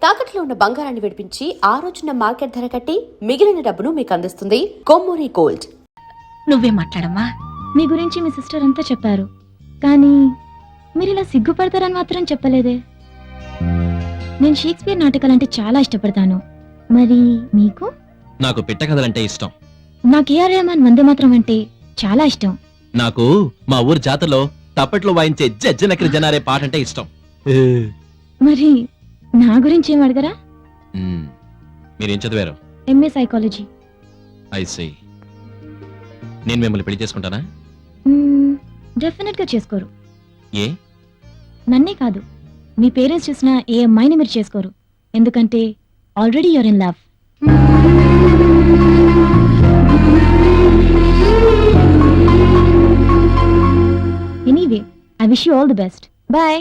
తాకట్లో ఉన్న బంగారాన్ని విడిపించి ఆ రోజున మార్కెట్ ధర కట్టి మిగిలిన డబ్బును మీకు అందిస్తుంది కొమ్మూరి గోల్డ్. నువ్వే మాట్లాడమ్మా. మీ గురించి మీ సిస్టర్ అంతా చెప్పారు, కానీ మీరు ఇలా సిగ్గుపడతారని మాత్రం చెప్పలేదే. నేను షేక్స్పియర్ నాటకాలంటే చాలా ఇష్టపడతాను. మరి మీకు? నాకు పిట్ట కథలంటే ఇష్టం. నాకు ఏఆర్ రెహమాన్ వందే మాత్రం అంటే చాలా ఇష్టం. నాకు మా ఊరు జాతరలో తప్పట్లో వాయించే జజ్జనకరి జనారే పాట అంటే ఇష్టం. మరి నా గురించి ఏం అడగరా? మీరేం చదివారు? MA psychology. ఐసీ. నేను మిమ్మల్ని పెళ్లి చేసుకుంటానా? డెఫినెట్ గా చేసుకోరు. ఏ? నన్నే కాదు, మీ పేరెంట్స్ చూసిన ఏ అమ్మాయిని మీరు చేసుకోరు. ఎందుకంటే already you're in love. Anyway, I wish you all the best. Bye.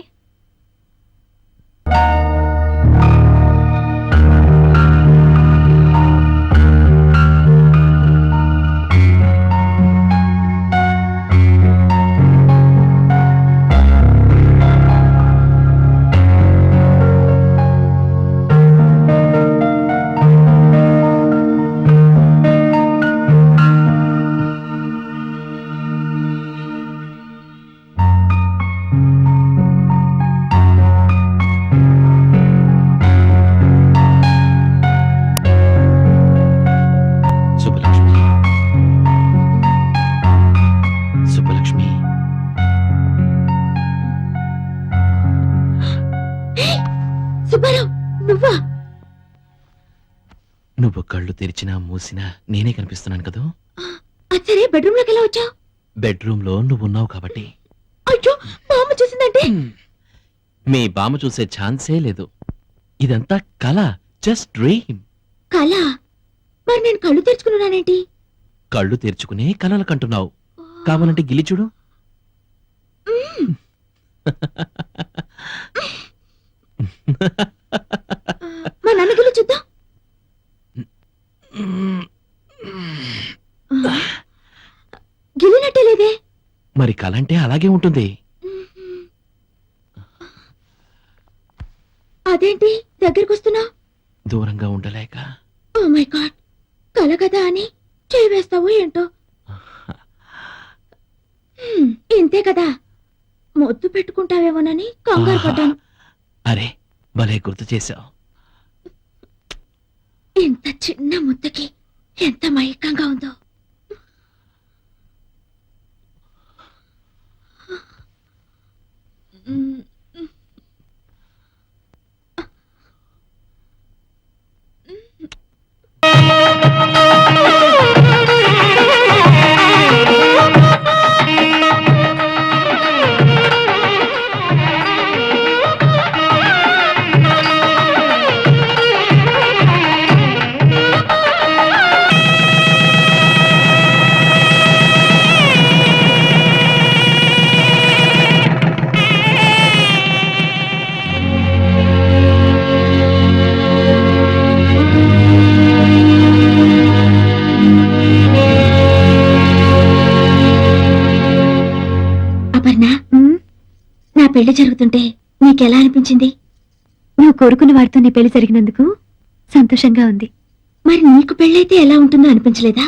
నువ్వు కళ్ళు తెరిచినా మూసినా నేనే కనిపిస్తున్నాను కదా. సరే, బెడ్రూమ్ లోకి ఎలా వచ్చావు? బెడ్రూమ్ లో నువ్వున్నావు కాబట్టి. అయ్యో, బామ్మ చూసిందంటే? మీ బామ్మ చూసే ఛాన్సే లేదు. ఇదంతా కళ, జస్ట్ డ్రీమ్. కళ? మరి నేను కళ్ళు తెరుచుకున్నానేంటి? కళ్ళు తెరుచుకునే కళలు కంటున్నావు. కావాలంటే గిలి చూడు. మా నాన్న గిల్లి చూద్దాం. గిల్లినట్టే లేదే. మరి కలంటే అలాగే ఉంటుంది. అదేంటి దగ్గరికి వస్తున్నా? దూరంగా ఉండలేక. ఓ మై గాడ్, కల కదా అని చేయి వేస్తావో ఏంటో. ఇంతే కదా, మొద్దు పెట్టుకుంటావేమోనని కంగారు పడ్డాను. అరే, భలే గుర్తు చేశావు. ఇంత చిన్న ముద్దకి ఎంత మైకంగా ఉందో. నా పెళ్లి జరుగుతుంటే నీకెలా అనిపించింది? నువ్వు కోరుకున్న వాడితో నీ పెళ్లి జరిగినందుకు సంతోషంగా ఉంది. మరి నీకు పెళ్ళైతే ఎలా ఉంటుందో అనిపించలేదా?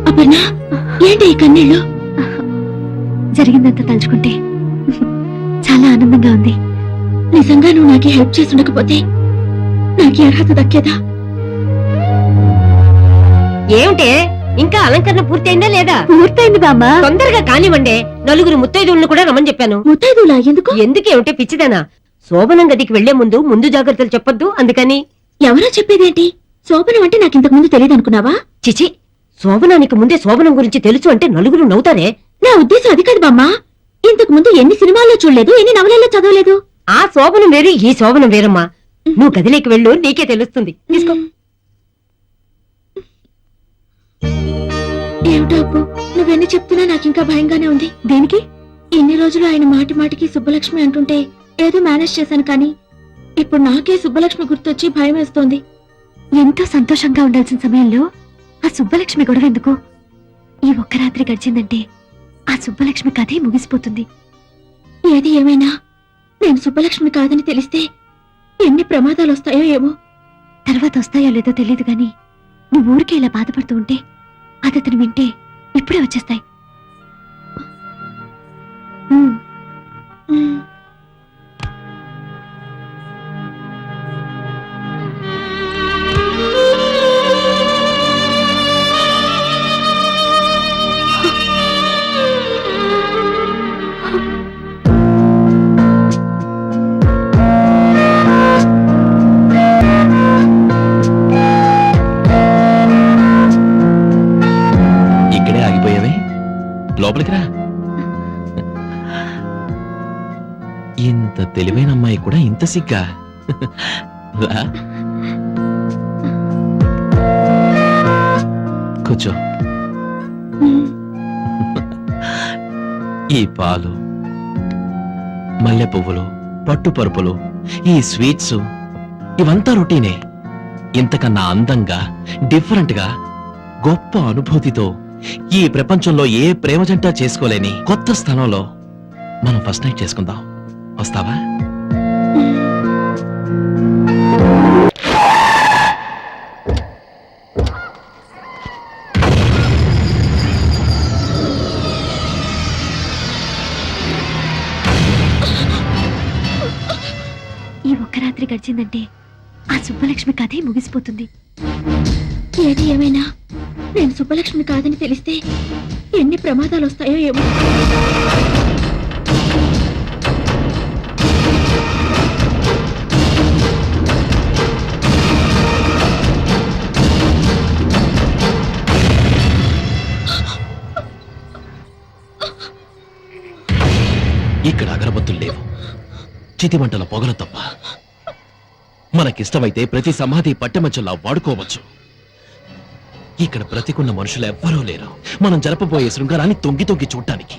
అపర్ణ, ఏంటి ఈ కన్నీళ్ళు? జరిగిందంతా తలుచుకుంటే చాలా ఆనందంగా ఉంది. నిజంగా నువ్వు నాకు హెల్ప్ చేసి ఉండకపోతే నాకు అర్హత దక్కేదా? ఏమిటే, ఇంకా అలంకరణ పూర్తయిందా లేదా? పూర్తయింది బామ్మ. తొందరగా కానివ్వండి. నలుగురు ముత్తైదువులను కూడా రమ్మని చెప్పాను. ముత్తైదులా? ఎందుకు? ఎందుకేమిటే పిచ్చిదానా? శోభనం గదికి వెళ్లే ముందు జాగ్రత్తలు చెప్పొద్దు, అందుకని. ఎవరో చెప్పేదేంటి? శోభనం అంటే నాకు ఇంతకు ముందు తెలియదు అనుకున్నావా? చిచి, శోభనానికి ముందే శోభనం గురించి తెలుసు అంటే నలుగురు నవ్వుతారే. నా ఉద్దేశం అది కాదు బామ్మ. ఇంతకు ముందు ఎన్ని సినిమాల్లో చూడలేదు, ఎన్ని నవలల్లో చదవలేదు. ఆ శోభనం వేరు, ఈ శోభనం వేరమ్మా. నువ్వు గదిలోకి వెళ్ళు, నీకే తెలుస్తుంది. తీసుకో. ఏమిటో అప్పు, నువ్వెన్ని చెప్తున్నా నాకింకా భయంగానే ఉంది. దేనికి? ఇన్ని రోజులు ఆయన మాటి మాటికి సుబ్బలక్ష్మి అంటుంటే ఏదో మేనేజ్ చేశాను కానీ ఇప్పుడు నాకే సుబ్బలక్ష్మి గుర్తొచ్చి భయం వేస్తోంది. ఎంతో సంతోషంగా ఉండాల్సిన సమయంలో ఆ సుబ్బలక్ష్మి గొడవ ఎందుకు? ఈ ఒక్క రాత్రి గడిచిందంటే ఆ సుబ్బలక్ష్మి కథే ముగిసిపోతుంది. ఏది ఏమైనా నేను సుబ్బలక్ష్మి కాదని తెలిస్తే ఎన్ని ప్రమాదాలు వస్తాయో ఏమో. తర్వాత వస్తాయో లేదో తెలియదు గాని నువ్వు ఊరికే ఇలా బాధపడుతూ ఉంటే అది అతను వింటే ఇప్పుడే వచ్చేస్తాయి. ఉమ్. ఉమ్. ఇక్కడే ఆగిపోయావే, లోపలికి రా. ఇంత తెలివైన అమ్మాయి కూడా ఇంత సిగ్గా? రా, కూర్చో. ఈ పాలు, మల్లె పువ్వులు, పట్టు పరుపులు, ఈ స్వీట్స్ ఇవంతా రొటీనే. ఇంతకన్నా అందంగా, డిఫరెంట్ గా, గొప్ప అనుభూతితో ఈ ప్రపంచంలో ఏ ప్రేమ జంట చేసుకోలేని కొత్త స్థలంలో మనం ఫస్ట్ నైట్ చేసుకుందాం. వస్తావా? ఈ ఒక్క రాత్రి గడిచిందంటే ఆ సుబ్బలక్ష్మి కథే ముగిసిపోతుంది. ఏది ఏమైనా నేను సుబ్బలక్ష్మి కాదని తెలిస్తే ఎన్ని ప్రమాదాలు వస్తాయో ఏమో. ఇక్కడ అగరబత్తులు లేవు, చితిమంటల పొగలు తప్ప. మనకిష్టమైతే ప్రతి సమాధి పట్టెమంచంలా వాడుకోవచ్చు. ఇక్కడ బ్రతికున్న మనుషులు ఎవ్వరూ లేరు మనం జరపబోయే శృంగారాన్ని తొంగి తొంగి చూడటానికి.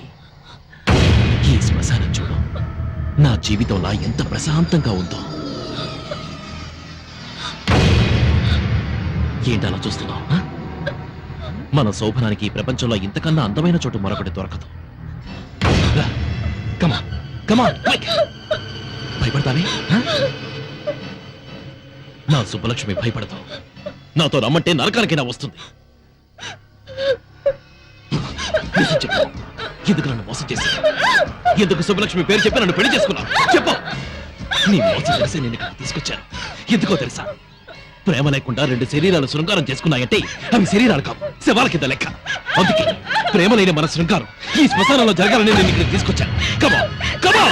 ఈ శ్మశానం చూడు, నా జీవితంలా ఎంత ప్రశాంతంగా ఉందో. ఏంటలా చూస్తున్నావు? మన శోభనానికి ఈ ప్రపంచంలో ఇంతకన్నా అందమైన చోటు మరొకటి దొరకదు. రా, come on, come on, quick. భయపడతానే? నా సుబ్బలక్ష్మి భయపడతావు. నాతో రమ్మంటే నరకానికైనా వస్తుంది. నిజం చెప్పు, ఎందుకు నన్ను మోసం చేశావు? ఎందుకు సుబ్బలక్ష్మి పేరు చెప్పి నన్ను పెళ్లి చేసుకున్నావు? చెప్పు. నీ మోసం తెలిసి నేను ఇక్కడికి తీసుకొచ్చాను. ఎందుకో తెలుసా? ప్రేమ లేకుండా రెండు శరీరాలు శృంగారం చేసుకున్నాయంటే అవి శరీరాలు కావు, శవాల కింద లెక్క. అందుకే ప్రేమ లేని మన శృంగారం ఈ శ్మశానంలో జరగాలని నేను ఇక్కడికి తీసుకొచ్చాను. కమా కమా.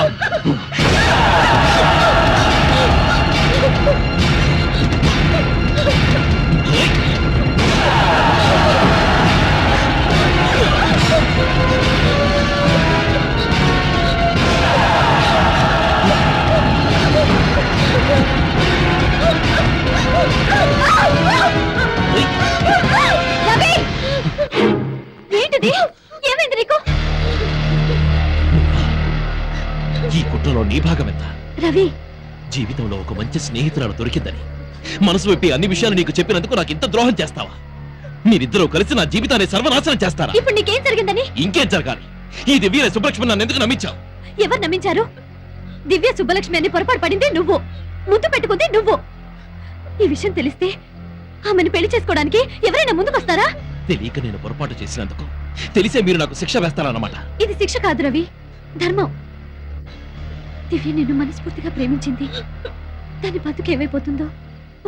ఏంటిది? ఏమైంది నీకు? ఈ కుట్రలో నీ భాగం ఎంత? రవి, జీవితంలో ఒక మంచి స్నేహితురాలు దొరికిందని మనసు విప్పి అన్ని విషయాలు నీకు చెప్పినందుకు నాకు ఇంత ద్రోహం చేస్తావా? మీరిద్దరూ కలిసి నా జీవితాన్ని సర్వనాశనం చేస్తారా? ఇప్పుడు నీకేం జరిగిందని? ఇంకేం జరగాలి? ఈ దివ్య సుబ్బలక్ష్మి నన్ను ఎందుకు నమ్మించావు? ఎవరు నమ్మించారు? దివ్య సుబ్బలక్ష్మి అని పొరపాటు పడింది నువ్వు, ముద్దు పెట్టుకుంది నువ్వు. ఈ విషయం తెలిస్తే ఆమెను పెళ్లి చేసుకోవడానికి ఎవరైనా ముందుకొస్తారా? తెలియక నేను పొరపాటు చేసినందుకు తెలిసే మీరు నాకు శిక్ష వేస్తారన్నమాట. ఇది శిక్ష కాదు రవి, ధర్మం. దివ్య నిన్ను మనస్ఫూర్తిగా ప్రేమించింది. దాని బతుకు ఏమైపోతుందో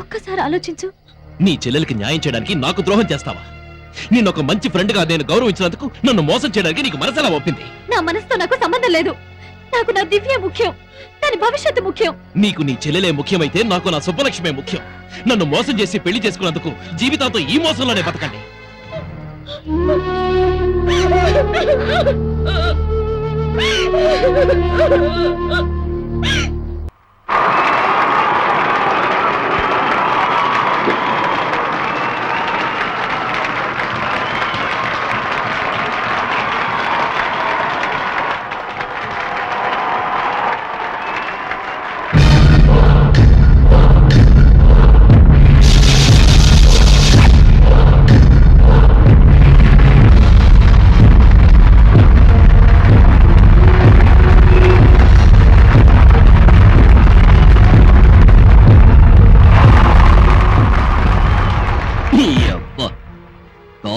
ఒక్కసారి ఆలోచించు. నీ చెల్లెలకి న్యాయం చేయడానికి నాకు ద్రోహం చేస్తావా? నిన్ను ఒక మంచి ఫ్రెండ్ గా నేను గౌరవించినందుకు నన్ను మోసం చేయడానికి నీకు మనసెలా ఒప్పింది? నా మనసుతో నాకు సంబంధం లేదు. నాకు నా దివ్య ముఖ్యం, దాని భవిష్యత్తు ముఖ్యం. నీకు నీ చెల్లెలే ముఖ్యమైతే నాకు నా సుబ్బలక్ష్మే ముఖ్యం. నన్ను మోసం చేసి పెళ్లి చేసుకున్నందుకు జీవితాంతో ఈ మోసంలోనే బతకండి.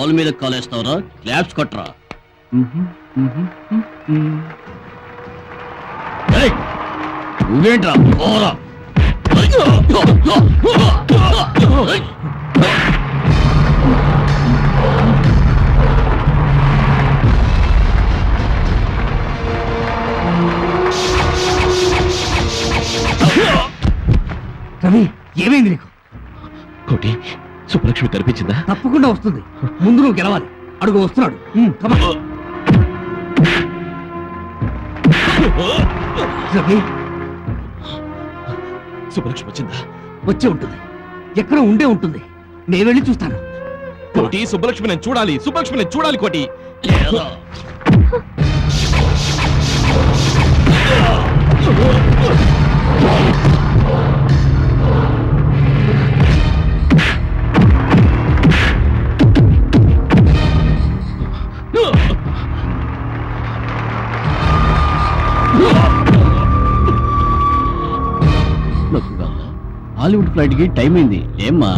కాలు మీద కాలేస్తావరా క్లాప్స్ కొట్టరా ఏయ్, నువ్వేంట్రా పోరా రవి ఏమైంది నీకు? కోటి సుబ్బలక్ష్మి కనిపించిందా? తప్పకుండా వస్తుంది. ముందు నువ్వు గెలవాలి. అడుగు వస్తున్నాడు. come on. రవి సుబ్బలక్ష్మి వచ్చిందా? వచ్చే ఉంటుంది. ఎక్కడ ఉండే ఉంటుంది. నేను వెళ్ళి చూస్తాను. కోటి సుబ్బలక్ష్మి నేను చూడాలి. సుబ్బలక్ష్మి నేను చూడాలి కోటి. ఏరా? హాలీవుడ్ ఫ్లైట్ కి టైం అయింది ఏమ్మా?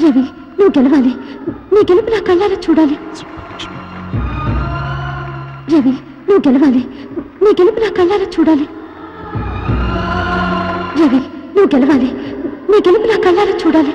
రవి నువ్వు గెలవాలి. నీ గెలుపు నా కళ్ళారా చూడాలి. రవి నువ్వు గెలవాలి. నీ గెలుపు నా కళ్ళారా చూడాలి. రవి నువ్వు గెలవాలి. నీ గెలుపు నా కళ్ళారా చూడాలి.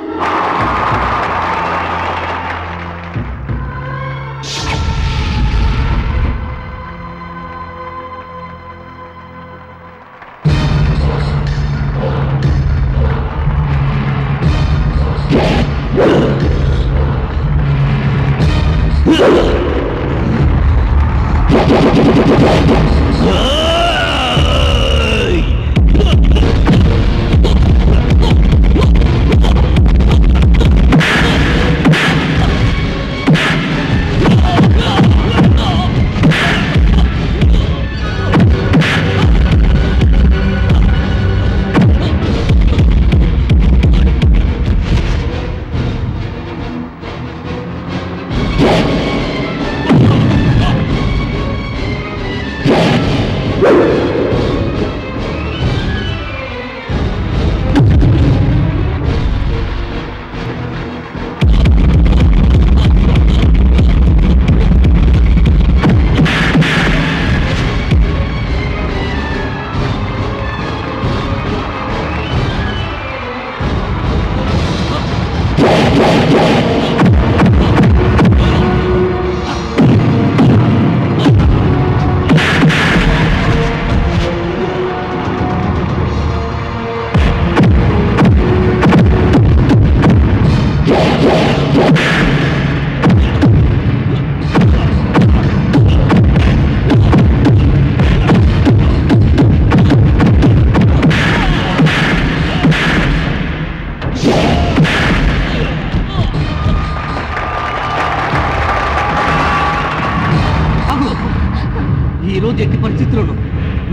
ఈ రోజు ఎట్టి పరిస్థితుల్లోనూ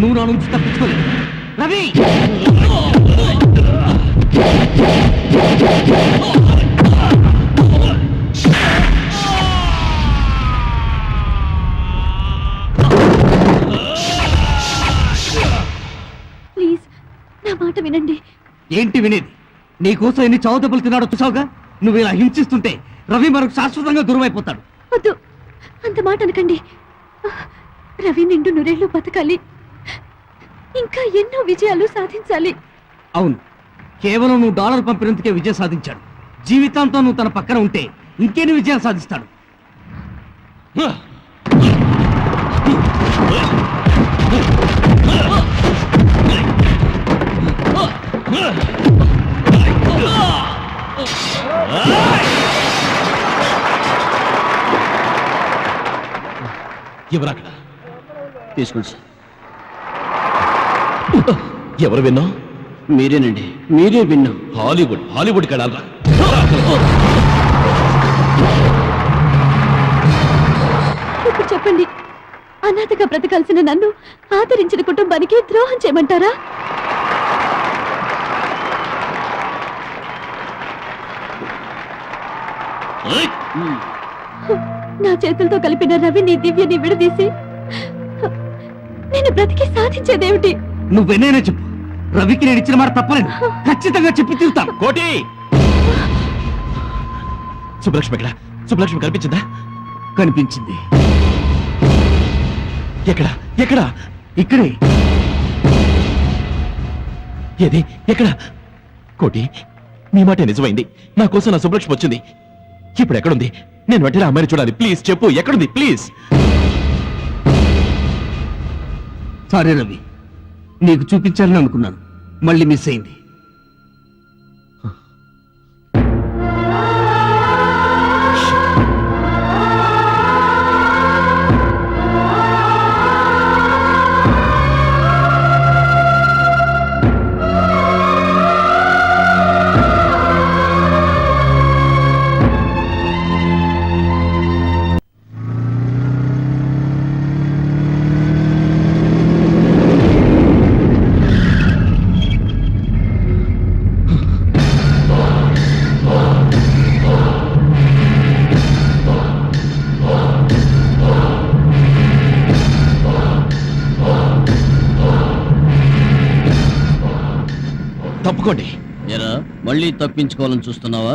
నువ్వు నా నుంచి తప్పించుకోలేదు. రవి ప్లీజ్ నా మాట వినండి. ఏంటి వినేది? నీకోసం ఎన్ని చావు దెబ్బలు తిన్నాడో చూసావుగా. నువ్వు ఇలా హింసిస్తుంటే రవి మనకు శాశ్వతంగా దూరం అయిపోతాడు. వద్దు అంత మాట అనకండి. రవి నిండు నూరేళ్లు బతకాలి. ఇంకా ఎన్నో విజయాలు సాధించాలి. అవును, కేవలం నువ్వు డాలర్ పంపినందుకే విజయం సాధించాడు. జీవితాంతం నువ్వు తన పక్కన ఉంటే ఇంకెన్ని విజయాలు సాధిస్తాడు. ఎవరు అక్కడ? తీసుకోండి సార్. ఎవరు విన్నావు? మీరేనండి, మీరే విన్నా. హాలీవుడ్ కడాలరా. ఇప్పుడు చెప్పండి, అనాథగా బ్రతకాల్సిన నన్ను ఆదరించిన కుటుంబానికి ద్రోహం చేయమంటారా? నా చేతులతో కలిపిన రవిని దివ్యని విడదీసి నేను బ్రతికి సాధించేదేమిటి? నువ్వెన్నైనా చెప్పు, రవికి నేను ఇచ్చిన మాట తప్పలేదు. ఖచ్చితంగా చెప్పి తీరుతాను. కోటి! సుబ్బలక్ష్మి ఎక్కడ? సుబ్బలక్ష్మి కనిపించిందా? కనిపించింది. ఎక్కడ? ఎక్కడ? ఇక్కడే. ఏది? ఎక్కడ? కోటి, మీ మాట నిజమైంది. నా కోసం నా సుబ్బలక్ష్మి వచ్చింది. ఇప్పుడు ఎక్కడుంది? నేను వెంటనే అమ్మాయిని చూడాలి. ప్లీజ్ చెప్పు, ఎక్కడుంది? ప్లీజ్. సారీ రవి, నీకు చూపించాలని అనుకున్నాను, మళ్ళీ మిస్ అయింది. తప్పుకోండి. ఎరా, మళ్ళీ తప్పించుకోవాలని చూస్తున్నావా?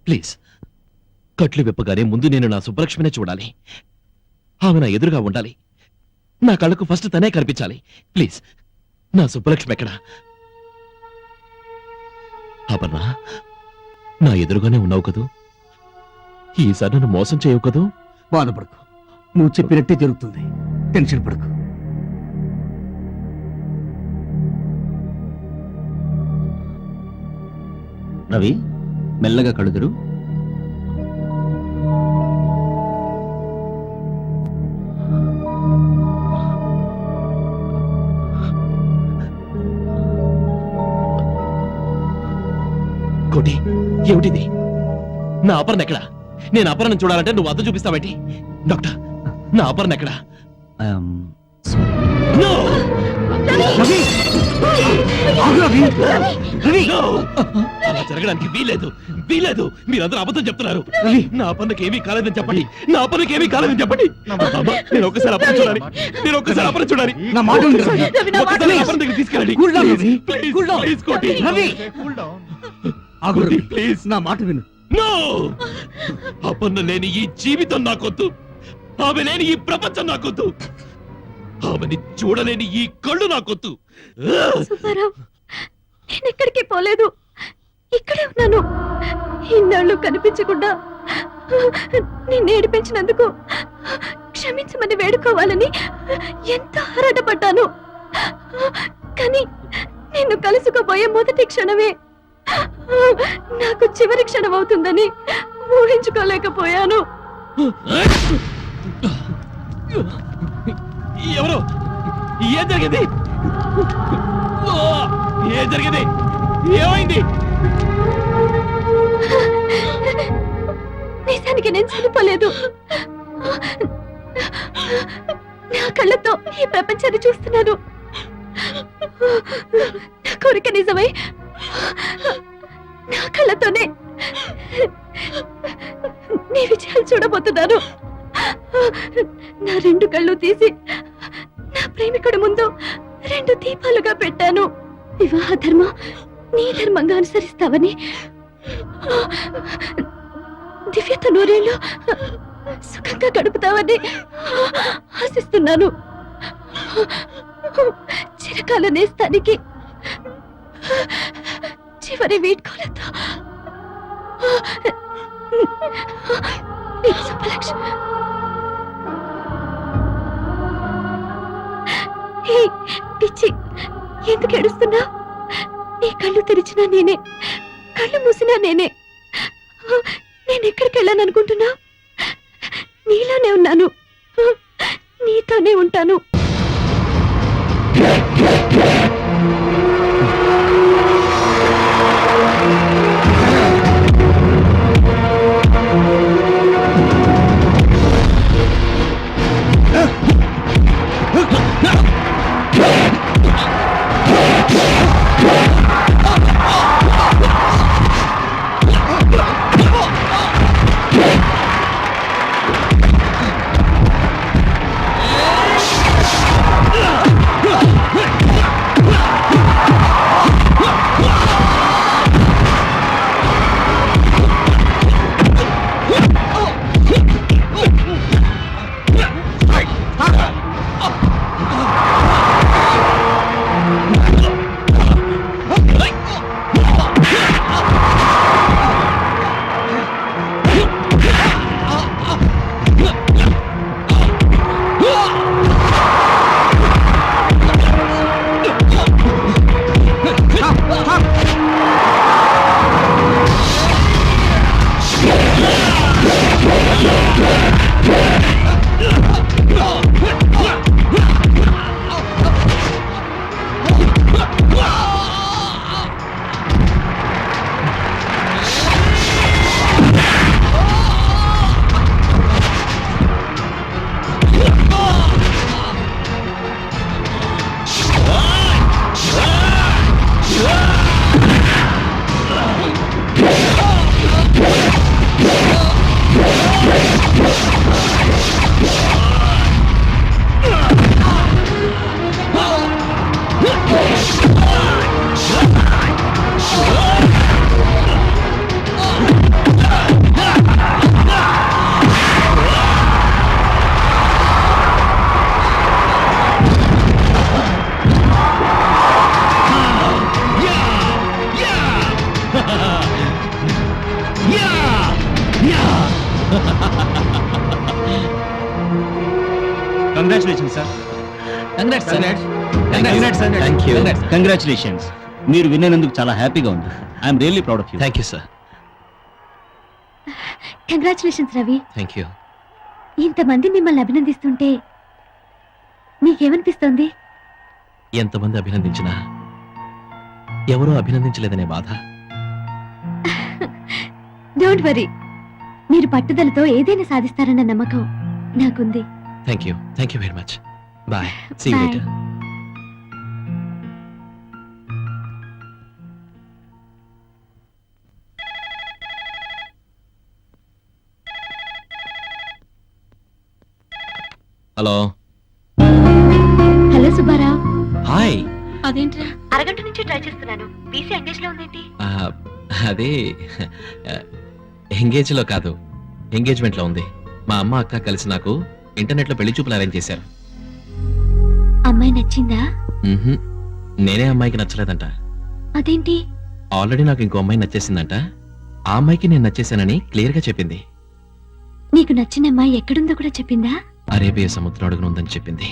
ప్లీజ్, కట్లు విప్పగానే ముందు నేను నా సుబ్బలక్ష్మినే చూడాలి. ఆమె నా ఎదురుగా ఉండాలి. నా కళ్ళకు ఫస్ట్ తనే కనిపించాలి. ప్లీజ్, నా సుబ్బలక్ష్మి ఎక్కడా? అపర్ణ, నా ఎదురుగానే ఉన్నావు కదూ? ఈసారి నన్ను మోసం చేయవు కదూ? బాధపడకు, నువ్వు చెప్పినట్టే జరుగుతుంది. టెన్షన్ పడకు. రవి, మెల్లగా కడుదురు. కోటి, ఏమిటిది? నా అపర్ణ ఎక్కడా? నేను అపర్ణను చూడాలంటే నువ్వు అద్దం చూపిస్తావేంటి? డాక్టర్, నా అపర్ణ ఎక్కడా? No! రవి! ఆగు రవి! రవి! No! అలా జరగడానికి వీలేదు. మీరందరూ అబద్ధం చెప్తున్నారు. రవి! నా అపర్ణకి ఏమీ కాలేదని చెప్పండి. అమ్మా, నేను ఒక్కసారి అపర్ణ చూడాలి. నా మాట విను రవి. ఒక్కసారి అపర్ణ దగ్గర తీసుకెళ్ళండి. Cool down, Ravi. Please, Cool down. please, కోటి. రవి! ఆగు రవి. Please. నా మాట విను. No! అపర్ణ లేని ఈ జీవితం నాకొద్దు. ఆమె లేని ఈ ప్రపంచం నాకొద్దు. ఆమెని చూడలేని ఈ కళ్ళు నాకొద్దు. సుబ్బారావు, నేను ఎక్కడికి పోలేదు, ఇక్కడే ఉన్నాను. ఇన్నాళ్ళు కనిపించకుండా నిన్ను ఏడిపించినందుకు క్షమించమని వేడుకోవాలని ఎంతో ఆరాటపడ్డాను. కానీ నిన్ను కలుసుకోబోయే మొదటి క్షణమే నాకు చివరి క్షణం అవుతుందని ఊహించుకోలేకపోయాను. ఎవరు? ఏం జరిగింది? ఏం జరిగింది? ఏమైంది? నిజానికి నేను చనిపోలేదు. నా కళ్ళతో ఈ ప్రపంచాన్ని చూస్తున్నాను. నా కోరిక నిజమై నా కళ్ళతోనే నీ విజయాలు చూడబోతున్నాను. నా 2 కళ్ళు తీసి నా ప్రేమికుడి ముందు 2 దీపాలుగా పెట్టాను. వివాహ ధర్మం నీ ధర్మంగా అనుసరిస్తావని, దివ్యత నూరేళ్ళు సుఖంగా గడుపుతావని ఆశిస్తున్నాను. చిరకాల నేస్తానికి చివరి వీడ్కోలతో నీ శుభలక్ష్మి. హే పిచ్చి, ఎందుకు ఏడుస్తున్నా? నీ కళ్ళు తెరిచినా నేనే, కళ్ళు మూసినా నేనే. నేను ఎక్కడికి వెళ్ళాను అనుకుంటున్నా? నీలోనే ఉన్నాను, నీతోనే ఉంటాను. Congratulation sir. కంగ్రాచులేషన్స్. మీరు విన్నందుకు చాలా హ్యాపీగా ఉంది. I'm really proud of you. Thank you sir. Congratulations Ravi. Thank you. ఇంతమంది మిమ్మల్ని అభినందిస్తుంటే నీకేమనిపిస్తోంది? ఎంతమంది అభినందించినా ఎవరూ అభినందించలేదనే బాధ. డోంట్ వరీ, మీరు పట్టుదలతో ఏదైనా సాధిస్తారన్న నమ్మకం నాకుంది. Thank you very much. Bye. See you Bye. Later. Hello. Hello Subbarao. Hi. అదేంట్రా? అరగంట నుంచి ట్రై చేస్తున్నాను. పీసీ ఎంగేజ్ లో ఉందేంటి? అదే ఎంగేజ్ లో కాదు, ఎంగేజ్మెంట్ లో ఉంది. మా అమ్మ అక్క కలిసి నాకు ఇంటర్నెట్ లో పెళ్లి చూపులు అరేంజ్ చేశారు. అమ్మాయి నచ్చిందా? మ్హూ. నేనే అమ్మాయికి నచ్చలేదంట. అదేంటి? ఆల్రెడీ నాకు ఇంకో అమ్మాయి నచ్చేసిందంట. ఆ అమ్మాయికి నేను నచ్చేసానని క్లియర్ గా చెప్పింది. నీకు నచ్చిన అమ్మాయి ఎక్కడుందో కూడా చెప్పిందా? అరేబియా సముద్రం అడుగున ఉందని చెప్పింది.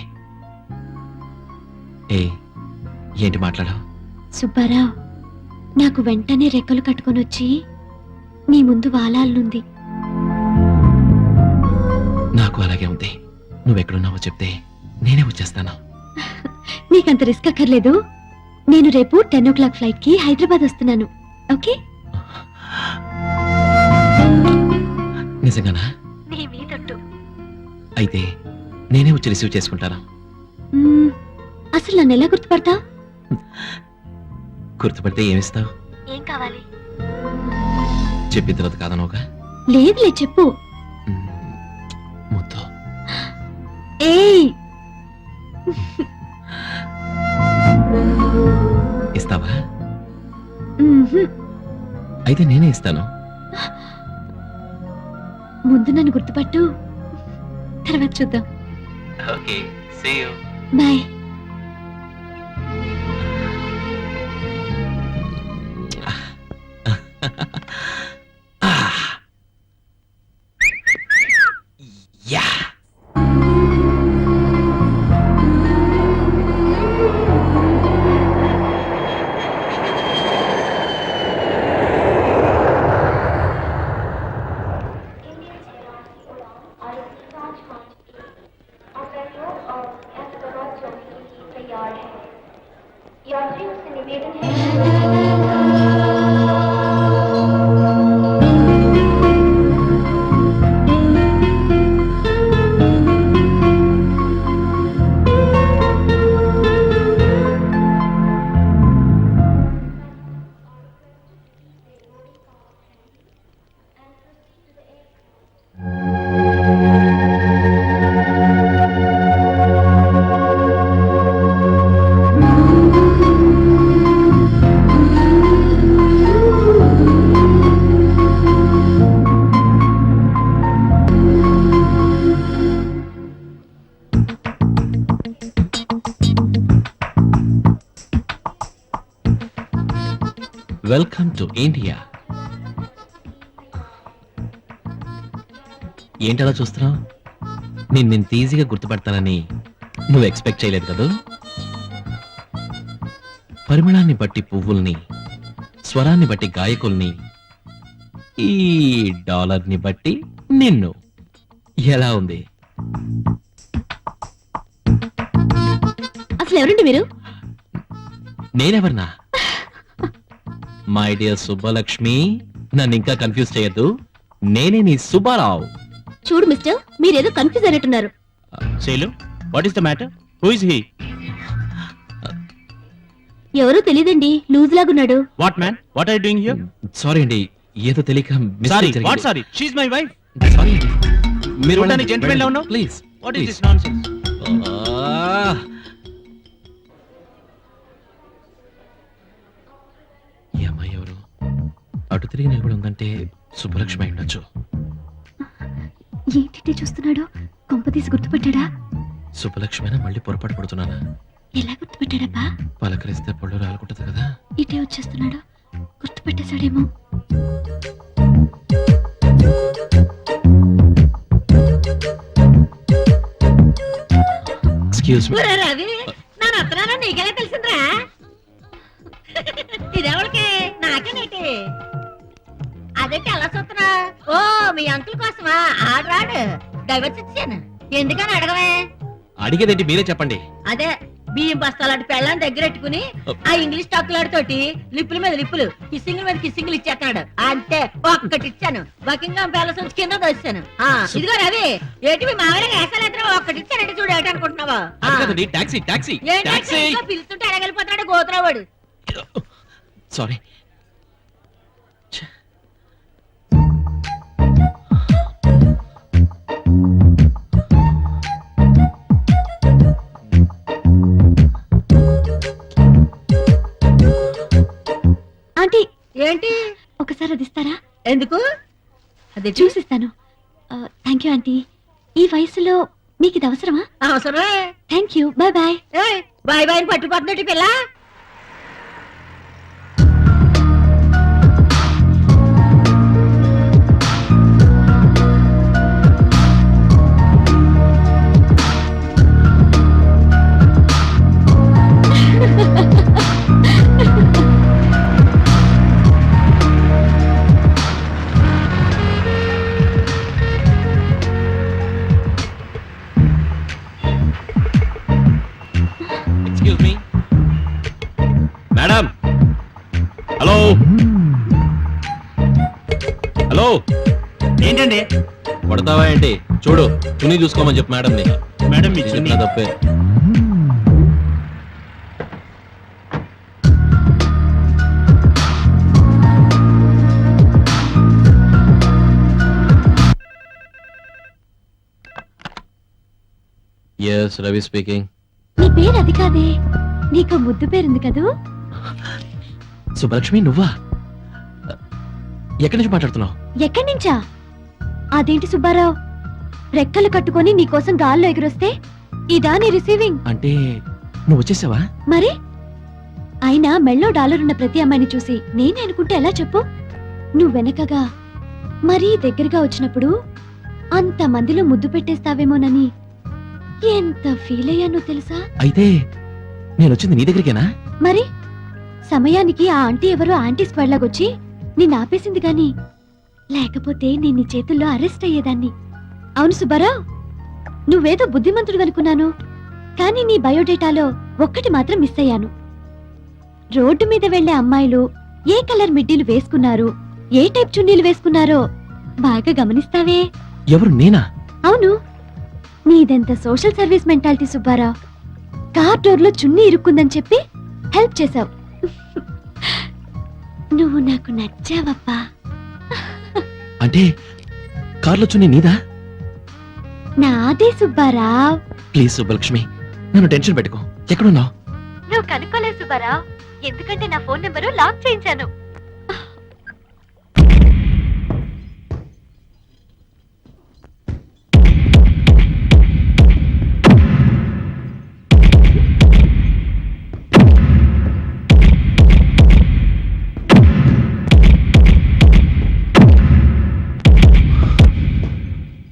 ఏ ఏంటి మాట్లాడావు? సుబ్బారావు, నాకు వెంటనే రెక్కలు కట్టుకొని వచ్చి నీ ముందు వాలాలనుంది. నాకు అలాగే ఉంది. నువ్వెక్కడున్నావో చెప్తే నేనే వచ్చేస్తాను. నీకంత రిస్క్ అక్కర్లేదు. నేను రేపు 10 o'clock ఫ్లైట్ కి హైదరాబాద్ వస్తున్నాను. ఓకే? నిజంగానా? నీ మీదొట్టు. అయితే నేనే వచ్చి రిసీవ్ చేసుకుంటాను. అసలు నన్ను ఎలా గుర్తుపడతా? గుర్తుపడితే ఏమిస్తావు? ఏం కావాలి? చెప్పిన తర్వాత కాదనోగా. లేదులే చెప్పు. ముద్దు. ఏయ్ ఇస్తావా? మ్మ్హ్మ్. అయితే నేనే ఇస్తాను. ముందు నన్ను గుర్తుపట్టు, తర్వాత చూద్దాం. Okay, see you. Bye. Ya. यात्रियों से निवेदन है వెల్కమ్ టు ఇండియా. ఏంటలా చూస్తున్నావు? నేను ఈజీగా గుర్తుపడతానని నువ్వు ఎక్స్పెక్ట్ చేయలేదు కదా. పరిమళాన్ని బట్టి పువ్వుల్ని, స్వరాన్ని బట్టి గాయకుల్ని, ఈ డాలర్ని బట్టి నిన్ను. ఎలా ఉంది? అసలు ఎవరండి మీరు? నేనెవర్నా? మై డియర్ సుబ్బలక్ష్మి, నన్ను ఇంకా కన్ఫ్యూజ్ చేయొద్దు. నేనే నీ సుబ్బారావు. చూడు మిస్టర్, మీరేదో కన్ఫ్యూజ్ అయినట్టున్నారు. Shailu, what is the matter? Who is he? ఎవరో తెలియదండి, లూజ్ లాగున్నాడు. What man? What are you doing here? Sorry అండి, ఏదో తెలియక sorry, what sorry? She is my wife. Sorry అండి. మీరు చూడడానికి gentleman లా ఉన్నావు? Please. What is this nonsense? ఈ అమ్మాయి ఎవరు? అటు తిరిగి నిలబడి ఉందంటే సుబ్బలక్ష్మి అయి ఉండొచ్చు. ఏంటి చూస్తున్నాడు? కొంపతీసి గుర్తుపట్టాడా? సుబ్బలక్ష్మి మళ్ళీ పొరపాటు పడుతున్నానా? ఎలా గుర్తుపట్టాడబ్బా? పలకరిస్తే పళ్ళు రాలుకుంటది కదా. ఇటే వచ్చేస్తున్నాడు, గుర్తుపట్టేశాడేమో. Excuse me. రవి, నా నత్తనారా నీకెలా తెలిసిందిరా? ఇదెవరికి? నాకేనేటి? అదేంటి అలా చూస్తున్నా? ఓ, మీ అంకుల్ కోసమా? ఆడు డైవర్స్ ఇచ్చాను. ఎందుకని అడగవే? అడిగేదేంటి మీరే చెప్పండి. అదే బియ్యం బస్తాలాంటి పెళ్ళాన్ని దగ్గరెట్టుకుని ఆ ఇంగ్లీష్ టాకులాడితోటి లిప్పుల మీద లిప్పులు, కిస్సింగ్ల మీద కిస్సింగ్లు ఇచ్చేస్తున్నాడు. అంతే, ఒక్కటి ఇచ్చాను. బకింగ్హామ్ ప్యాలెస్ నుంచి కింద దోశాను. ఇదిగో రవి, ఏంటి మీ మామూలుగా వేసాలేద్దాం? ఒక్కటి ఇచ్చానంటే చూడు, ఏంటి అనుకుంటున్నావా? టాక్సీ టాక్సీ ఏంటి టాక్సీ. ఇంకా పిలుస్తుంటే అడగలిపోతున్నాడు గోత్రావాడు. సారీ. ఆంటీ, ఏంటి? ఒకసారి అది ఇస్తారా? ఎందుకు? అదే చూసిస్తాను. Thank you aunty. ఈ వయసులో మీకు ఇది అవసరమా? అవసరమే. Thank you. Bye bye. Bye bye పట్టుకుపోతున్నట్టు పిల్ల. Excuse me madam. Hello hello. ఏంటండి? పడతావా ఏంటి? చూడు, చున్నీ చూసుకోమని చెప్పు మేడం. మేడం, మీ చున్నీ. తప్పే. Yes Ravi speaking. నీ పేరు అది కాదే, నీకు ముద్దు పేరుంది కదూ. సుబ్బలక్ష్మి నువ్వా? ఎక్కడి నుంచి మాట్లాడుతున్నావు? ఎక్కడి నుంచా? అదేంటి సుబ్బారావు, రెక్కలు కట్టుకొని నీకోసం గాల్లో ఎగురొస్తే ఇదా నీ రిసీవింగ్? అంటే నువ్వు వచ్చేసావా? మరి అయినా మెళ్ళో డాలర్ ఉన్న ప్రతి అమ్మాయిని చూసి నేనే అనుకుంటే ఎలా చెప్పు? నువ్వు వెనకగా మరీ దగ్గరగా వచ్చినప్పుడు అంత మందిలో ముద్దు పెట్టేస్తావేమోనని ఎంత ఫీల్ అయ్యానో తెలుసా? అయితే నేను వచ్చింది నీ దగ్గరికేనా? మరి సమయానికి ఆ ఆంటీ ఎవరో యాంటీ స్క్వాడ్ లాగొచ్చి నిన్ను ఆపేసింది గాని లేకపోతే నేను నీ చేతుల్లో అరెస్ట్ అయ్యేదాన్ని. అవును సుబ్బారావు, నువ్వేదో బుద్ధిమంతుడు అనుకున్నాను, కానీ నీ బయోడేటాలో ఒక్కటి మాత్రం మిస్ అయ్యాను. రోడ్డు మీద వెళ్లే అమ్మాయిలు ఏ కలర్ మిడ్డీలు వేసుకున్నారు, ఏ టైప్ చున్నీలు వేసుకున్నారో బాగా గమనిస్తావే? ఎవరు, నేనా? అవును, నీదెంత social service mentality Subbarao. Car door లో చున్నీ ఇరుక్కుందని చెప్పి హెల్ప్ చేశావు. నువ్వు నాకు నచ్చావప్పా. అంటే కార్లో చున్నీ నీదా? నాదే సుబ్బారావు. ప్లీజ్ సుబ్బలక్ష్మి, నన్ను టెన్షన్ పెట్టుకో. ఎక్కడున్నావు? నువ్వు కనుక్కోలేదు సుబ్బారావు, ఎందుకంటే నా ఫోన్ నెంబరు లాక్ చేయించాను.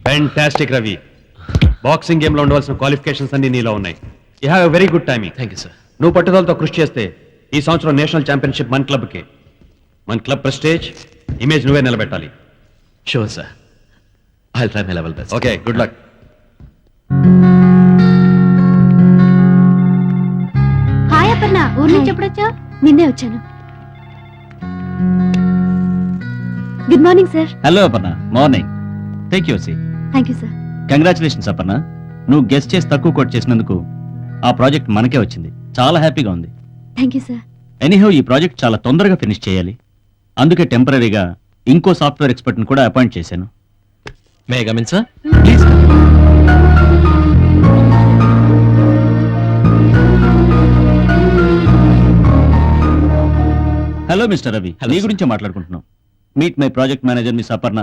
ఫ్యాంటాస్టిక్ రవి, బాక్సింగ్ గేమ్ లో ఉండవలసిన క్వాలిఫికేషన్స్ అన్ని నీలో ఉన్నాయి. You have a very good timing. Thank you sir. నువ్వు పట్టుదలతో కృషి చేస్తే ఈ సంవత్సరం నేషనల్ ఛాంపియన్షిప్ మన క్లబ్కి, మన క్లబ్ ప్రెస్టేజ్ ఇమేజ్ నువ్వే నిలబెట్టాలి. Sure sir, I try my level best. Okay, good luck. Hi Aparna, ఊరు నుంచి ఎప్పుడొచ్చా? నిన్నే వచ్చాను. Good morning sir. Hello Aparna, morning. Take your seat. Thank you sir. Congratulations Aparna, నువ్వు గెస్ట్ చేసి తక్కువ కోట్ చేసినందుకు ఆ ప్రాజెక్ట్ మనకే వచ్చింది. చాలా హ్యాపీగా ఉంది. Thank you sir. ఎనీహౌ ఈ ప్రాజెక్ట్ చాలా తొందరగా ఫినిష్ చేయాలి, అందుకే టెంపరీగా ఇంకో సాఫ్ట్వేర్ ఎక్స్పర్ట్ని కూడా అపాయింట్ చేశాను. May I come in sir? Please. Hello mister Ravi, Hello, నీ sir. గురించే మాట్లాడుకుంటున్నాం. Meet my project manager miss Aparna.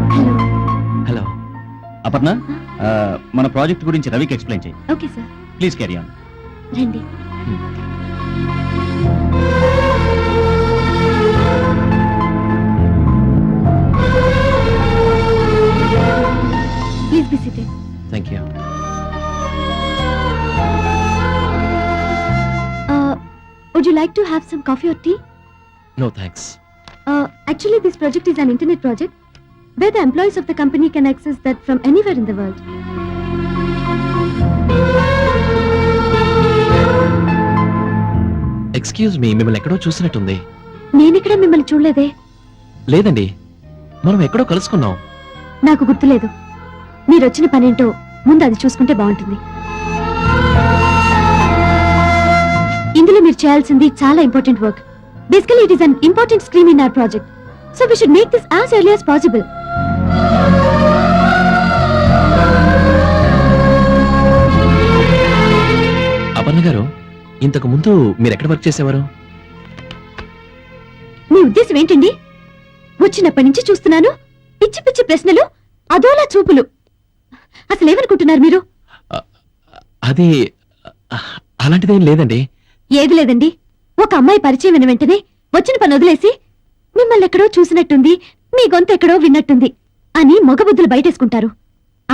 Hello. Hello. Aparna, మన ప్రాజెక్ట్ గురించి రవికి ఎక్స్ప్లెయిన్ చేయి. Okay sir. Please carry on. రండి. Please be seated. Thank you. Would you like to have some coffee or tea? No thanks. Actually, this project is an internet project where the employees of the company can access that from anywhere in the world. Excuse me, మిమ్మల్ని ఎక్కడో చూసినట్టుంది. నేనెక్కడ మిమ్మల్ని చూడలేదే. లేదండి, మనం ఎక్కడో కలుసుకున్నాం. నాకు గుర్తులేదు. మీరు వచ్చిన పనేంటో ముందు అది చూసుకుంటే బాగుంటుంది. ఇందులో మీరు చేయాల్సింది చాలా important work. Basically it is an important scheme in our project, so we should make this as early as possible. Aparna garu, ఇంతకు ముందు మీరు ఎక్కడ వర్క్ చేసేవారు? మీ ఉద్దేశం ఏంటండి? వచ్చినప్పటి నుంచి చూస్తున్నాను, పిచ్చి పిచ్చి ప్రశ్నలు, అదోలా చూపులు. అసలు ఏమనుకుంటున్నారు మీరు? అది అలాంటిదేం లేదండి. ఏది లేదండి. ఒక అమ్మాయి పరిచయం అయిన వెంటనే వచ్చిన పని వదిలేసి మిమ్మల్ని ఎక్కడో చూసినట్టుంది, మీ గొంతు ఎక్కడో విన్నట్టుంది అని మగబుద్ధులు బయటేసుకుంటారు.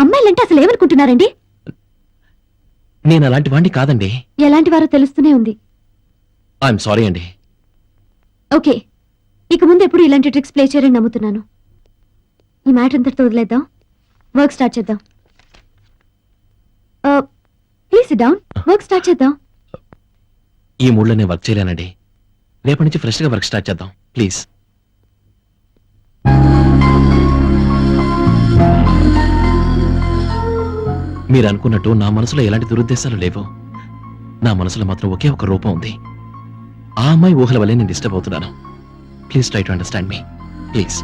అమ్మాయిలంటే అసలు ఏమనుకుంటున్నారండి? నేను అలాంటి వాడిని కాదండి. ఎలాంటి వారో తెలుస్తూనే ఉంది. ఐఎమ్ సారీ అండి. ఓకే, ఇక ముందు ఎప్పుడు ఇలాంటి ట్రిక్స్ ప్లే చేయరని నమ్ముతున్నాను. ఈ మ్యాటర్ అంతటితో వదిలేద్దాం, వర్క్ స్టార్ట్ చేద్దాం. Please SIT down, work start చేద్దాం. ఈ మూడ్లో నేను వర్క్ చేయలేనండి. రేపటి నుంచి ఫ్రెష్ గా వర్క్ స్టార్ట్ చేద్దాం ప్లీజ్. మీరు అనుకున్నట్టు నా మనసులో ఎలాంటి దురుద్దేశాలు లేవు. నా మనసులో మాత్రం ఒకే ఒక రూపం ఉంది. ఆ అమ్మాయి ఊహల వల్లే నేను డిస్టర్బ్ అవుతున్నాను. Please try to understand me please.